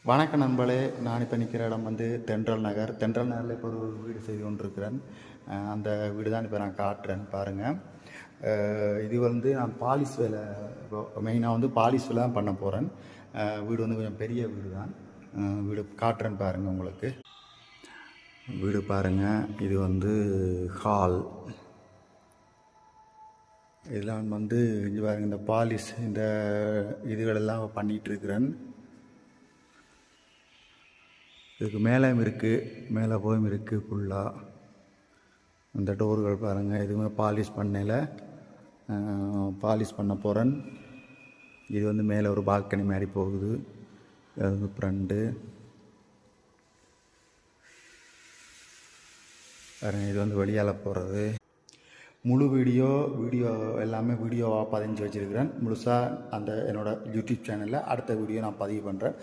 வணக்க நண்பர்களே, நான் இப்போ நிற்கிற இடம் வந்து தென்றல் நகர். தென்றல் நகரில் இப்போ ஒரு வீடு செய்து கொண்டிருக்கிறேன். அந்த வீடு தான் இப்போ நான் காட்டுறேன் பாருங்கள். இது வந்து நான் பாலிஷ் வேலை, இப்போ மெயினாக வந்து பாலிஷ் வேலை தான் பண்ண போகிறேன். வீடு வந்து கொஞ்சம் பெரிய வீடு தான். வீடு காட்டுறேன் பாருங்கள். உங்களுக்கு வீடு பாருங்கள். இது வந்து ஹால். இதெல்லாம் வந்து இங்கே பாருங்கள், இந்த பாலிஷ் இந்த இதுகளெல்லாம் பண்ணிகிட்ருக்கிறேன். இதுக்கு மேலேயும் இருக்குது, மேலே போயும் இருக்குது ஃபுல்லாக. இந்த டோர்கள் பாருங்கள், எதுவுமே பாலிஷ் பண்ணல, பாலிஷ் பண்ண போகிறேன். இது வந்து மேலே ஒரு பால்கனி மாதிரி போகுது. அது வந்து ஃப்ரண்ட்டு பாருங்கள். இது வந்து வெளியால் போகிறது. முழு வீடியோ எல்லாமே வீடியோவாக பதிஞ்சு வச்சுருக்கிறேன். முழுசாக அந்த என்னோடய யூடியூப் சேனலில் அடுத்த வீடியோ நான் பதிவு பண்ணுறேன்.